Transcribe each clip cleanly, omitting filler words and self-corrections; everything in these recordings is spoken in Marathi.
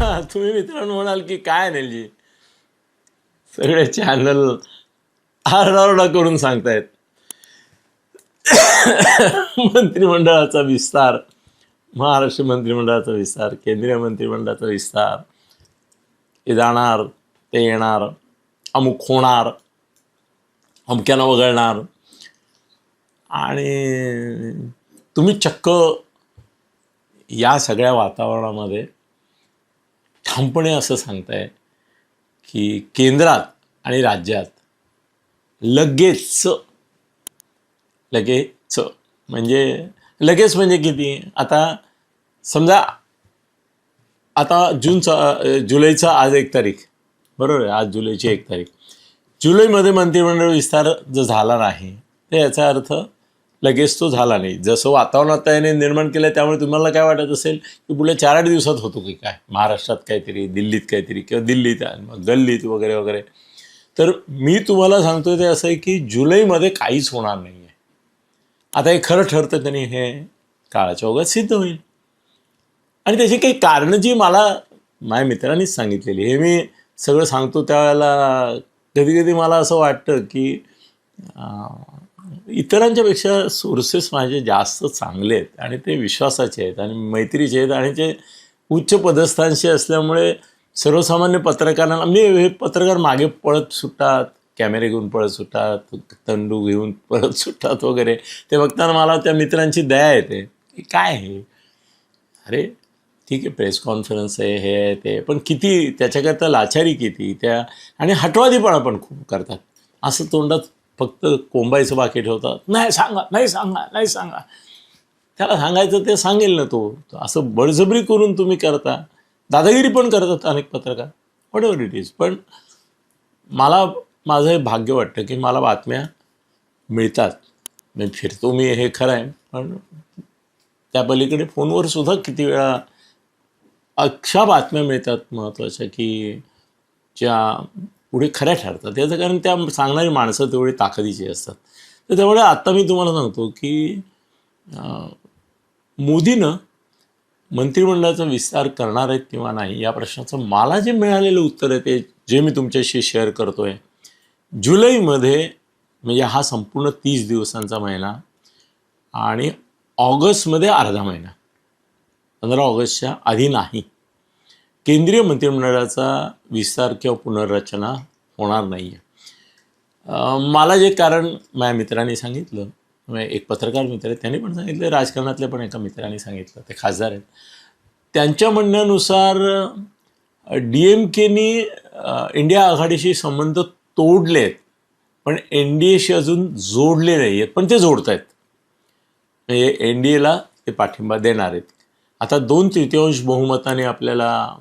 तुम्ही मित्रांनो म्हणाल की काय अनिलजी सगळे चॅनल आरडाओरडा करून सांगतायत मंत्रिमंडळाचा विस्तार, महाराष्ट्र मंत्रिमंडळाचा विस्तार, केंद्रीय मंत्रिमंडळाचा विस्तार, हे जाणार ते येणार, अमुक होणार, अमुक्यानं वगळणार, आणि तुम्ही चक्क या सगळ्या वातावरणामध्ये ठामपणे असं सांगताय की केंद्रात आणि राज्यात लगेच म्हणजे किती? आता समजा आता जुलैचा आज 1 तारीख, बरोबर आहे, आज जुलैची 1 तारीख. जुलैमध्ये मंत्रिमंडळ विस्तार जर झाला नाही तर याचा अर्थ लगेच तो झाला नाही. जसं वातावरणात त्याने निर्माण केलं त्यामुळे तुम्हाला काय वाटत असेल की पुढे 4-8 दिवसात होतो की काय, महाराष्ट्रात काहीतरी, दिल्लीत काहीतरी, किंवा दिल्लीत गल्लीत वगैरे वगैरे. तर मी तुम्हाला सांगतोय ते असं आहे की जुलैमध्ये काहीच होणार नाही आहे. आता हे खरं ठरतं त्यांनी हे काळाच्या ओघात सिद्ध होईल. आणि त्याची काही कारणं जी मला माझ्या मित्रांनीच सांगितलेली, हे मी सगळं सांगतो त्यावेळेला कधी कधी मला असं वाटतं की इतरांच्यापेक्षा सोर्सेस माझे जास्त चांगले आहेत आणि ते विश्वासाचे आहेत आणि मैत्रीचे आहेत आणि ते उच्च पदस्थांशी असल्यामुळे सर्वसामान्य पत्रकारांना, म्हणजे हे पत्रकार मागे पळत सुटतात, कॅमेरे घेऊन पळत सुटतात, तंडू घेऊन पळत सुटतात वगैरे. ते बघताना मला त्या मित्रांची दया येते की काय आहे, अरे ठीक आहे प्रेस कॉन्फरन्स आहे, हे आहे ते, पण किती त्याच्याकरता लाचारी किती त्या, आणि हटवादीपणा पण खूप करतात. असं तोंडात फक्त कोंबायचं बाकी ठेवतात, नाही सांगा नाही सांगा नाही सांगा. त्याला सांगायचं ते सांगेल ना तो. असं बळजबरी करून तुम्ही करता, दादागिरी पण करतात अनेक पत्रकार, व्हॉट एव्हर इट इज. पण मला माझं हे भाग्य वाटतं की मला बातम्या मिळतात. मी फिरतो, मी हे खरं आहे, पण त्या पलीकडे फोनवर सुद्धा किती वेळा अशा बातम्या मिळतात महत्त्वाच्या की ज्या पुढे खऱ्या ठरतात. त्याचं कारण त्या सांगणारी माणसं तेवढी ताकदीची असतात. तर त्यामुळे आत्ता मी तुम्हाला सांगतो की मोदीनं मंत्रिमंडळाचा विस्तार करणार आहेत किंवा नाही या प्रश्नाचं मला जे मिळालेलं उत्तर आहे ते जे मी तुमच्याशी शेअर करतो आहे. जुलैमध्ये, म्हणजे हा संपूर्ण 30 दिवसांचा महिना, आणि ऑगस्टमध्ये अर्धा महिना, 15 ऑगस्टच्या आधी नाही, केंद्रीय मंत्रिमंडळाचा विस्तार किंवा पुनर्रचना होणार नाही आहे. मला जे कारण माझ्या मित्रांनी सांगितलं, एक पत्रकार मित्र आहेत त्यांनी पण सांगितलं, राजकारणातल्या पण एका मित्रांनी सांगितलं, ते खासदार आहेत, त्यांच्या म्हणण्यानुसार DMKनी इंडिया आघाडीशी संबंध तोडले आहेत, पण NDAशी अजून जोडले नाही आहेत, पण ते जोडत आहेत. म्हणजे NDAला ते पाठिंबा देणार आहेत. आता 2/3 बहुमताने आपल्याला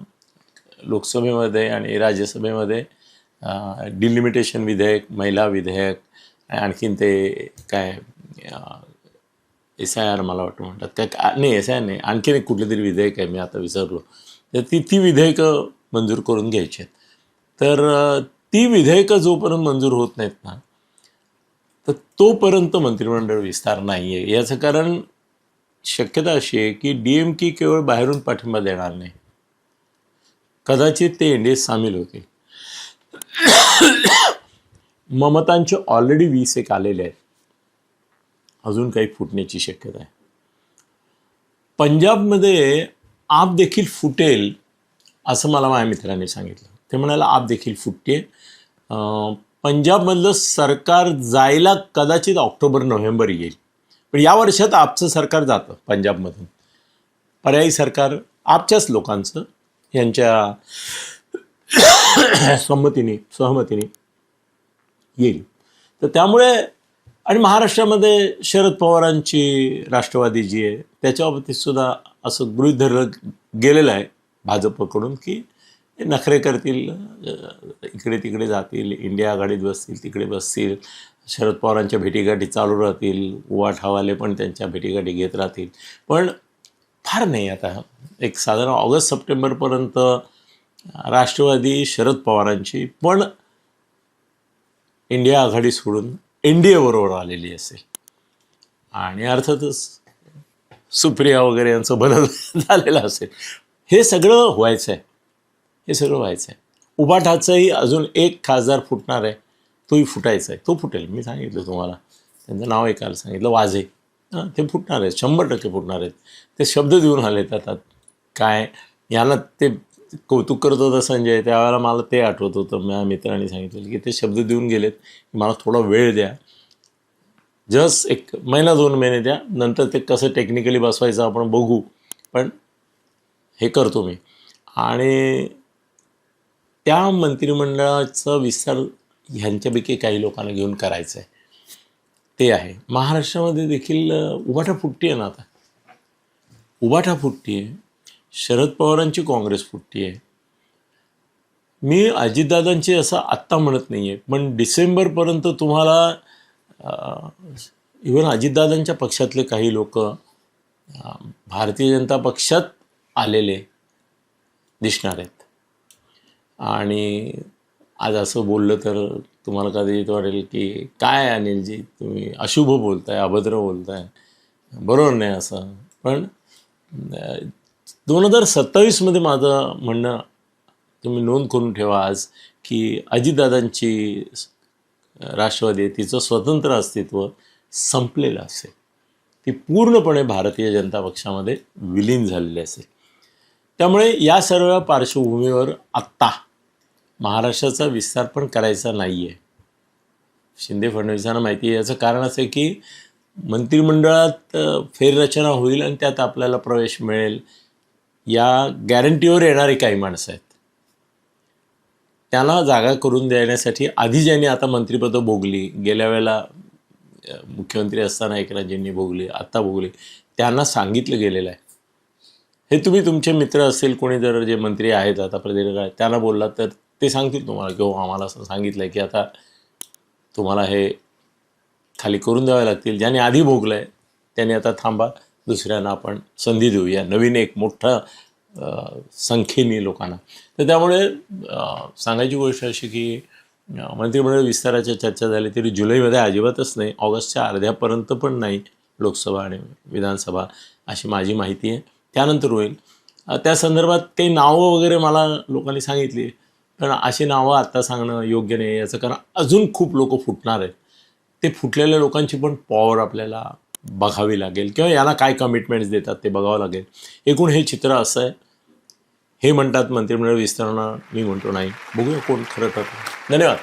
लोकसभेमध्ये आणि राज्यसभेमध्ये डिलिमिटेशन विधेयक, महिला विधेयक, आणखीन ते काय SIR मला वाटतं म्हणतात, काय नाही SIR नाही, आणखीन एक कुठलं तरी विधेयक आहे, मी आता विसरलो. तर ती विधेयकं मंजूर करून घ्यायची आहेत. तर ती विधेयकं जोपर्यंत मंजूर होत नाहीत ना, तर तोपर्यंत मंत्रिमंडळ विस्तार नाही आहे. याचं कारण शक्यता अशी आहे की DMK केवळ बाहेरून पाठिंबा देणार नाही, कदाचित ते NDAत सामील होतील. ममतांचे ऑलरेडी 20 आलेले आहेत, अजून काही फुटण्याची शक्यता आहे. पंजाबमध्ये आप देखील फुटेल असं मला माझ्या मित्रांनी सांगितलं. ते म्हणाले आप देखील फुटते. पंजाबमधलं सरकार जायला कदाचित ऑक्टोबर-नोव्हेंबर येईल, पण या वर्षात आपचं सरकार जातं पंजाबमधून. पर्यायी सरकार आपच्याच लोकांचं यांच्या सहमतीने येईल. तर त्यामुळे, आणि महाराष्ट्रामध्ये शरद पवारांची राष्ट्रवादी जी आहे त्याच्या सुद्धा असं गृहीत धरलं गेलेलं आहे भाजपकडून की नखरे करतील, इकडे तिकडे जातील, इंडिया आघाडीत बसतील, तिकडे बसतील, शरद पवारांच्या भेटीगाठी चालू राहतील, उवाठावाले पण त्यांच्या भेटीगाठी घेत राहतील. पण फार नाही, आता एक साधारण ऑगस्ट-सप्टेंबरपर्यंत राष्ट्रवादी शरद पवारांची पण इंडिया आघाडी सोडून NDA बरोबर आलेली असेल, आणि अर्थातच सुप्रिया वगैरे यांचं भलं झालेलं असेल. हे सगळं व्हायचं आहे. हे सगळं व्हायचं आहे. उभाठाचंही अजून एक खासदार फुटणार आहे, तोही फुटायचा आहे, तो फुटेल. मी सांगितलं तुम्हाला, त्यांचं नाव ऐकायला सांगितलं, वाझे. ते फुटणार आहेत, 100% फुटणार आहेत. ते शब्द देऊन आलेत. आता काय याला ते कौतुक करत होता संजय, त्यावेळेला मला ते आठवत होतं. माझ्या मित्रांनी सांगितलं की ते शब्द देऊन गेलेत की मला थोडा वेळ द्या, जस्ट 1 महिना 2 महिने द्या, नंतर ते कसं टेक्निकली बसवायचं आपण बघू, पण हे करतो मी. आणि त्या मंत्रिमंडळाचा विस्तार ह्यांच्यापैकी काही लोकांना घेऊन करायचं आहे, ते आहे. महाराष्ट्रामध्ये देखील उभाटा फुटती आहे ना. आता उभाटा फुटती आहे, शरद पवारांची काँग्रेस फुटती आहे. मी अजितदादांची असं आत्ता म्हणत नाही आहे, पण डिसेंबरपर्यंत तुम्हाला इव्हन अजितदादांच्या पक्षातले काही लोक भारतीय जनता पक्षात आलेले दिसणार आहेत. आणि आज असं बोललं तर तुम्हाला कदाचित वाटेल की काय अनिलजी तुम्ही अशुभ बोलताय, अभद्र बोलताय, बरोबर नाही असं. पण 2027मध्ये माझं म्हणणं तुम्ही नोंद करून ठेवा आज, की अजितदादांची राष्ट्रवादी तिचं स्वतंत्र अस्तित्व संपलेलं असेल, ती पूर्णपणे भारतीय जनता पक्षामध्ये विलीन झालेली असेल. त्यामुळे या सर्व पार्श्वभूमीवर आत्ता महाराष्ट्राचा विस्तार पण करायचा नाही आहे. शिंदे फडणवीसांना माहिती आहे. याचं कारण असं आहे की मंत्रिमंडळात फेररचना होईल आणि त्यात आपल्याला प्रवेश मिळेल या गॅरंटीवर येणारी काही माणसं आहेत. त्याला जागा करून देण्यासाठी आधी ज्यांनी आता मंत्रिपदं भोगली, गेल्या वेळेला मुख्यमंत्री असताना एकनाथजींनी भोगली, आत्ता भोगली, त्यांना सांगितलं गेलेलं आहे. हे तुम्ही तुमचे मित्र असेल कोणी जर जे मंत्री आहेत आता प्रदेश, त्यांना बोलला तर ते सांगतील तुम्हाला की हो आम्हाला असं सांगितलं आहे की आता तुम्हाला हे खाली करून द्यावे लागतील. ज्यांनी आधी भोगलं आहे त्यांनी आता थांबा, दुसऱ्यांना आपण संधी देऊया, नवीन एक मोठा संख्येने लोकांना. तर त्यामुळे सांगायची गोष्ट अशी की मंत्रिमंडळ विस्ताराच्या चर्चा झाली तरी जुलैमध्ये अजिबातच नाही, ऑगस्टच्या अर्ध्यापर्यंत पण नाही लोकसभा आणि विधानसभा, अशी माझी माहिती आहे. त्यानंतर होईल. त्या संदर्भात काही नावं वगैरे मला लोकांनी सांगितली, पण अशी नावं आत्ता सांगणं योग्य नाही. याचं कारण अजून खूप लोक फुटणार आहेत. ते फुटलेल्या लोकांची पण पॉवर आपल्याला बघावी लागेल, किंवा याला काय कमिटमेंट्स देतात ते बघावं लागेल. एकूण हे चित्र असं आहे. हे म्हणतात मंत्रिमंडळ विस्तारणं, मी म्हणतो नाही. बघूया कोण खरं ठरतं. धन्यवाद.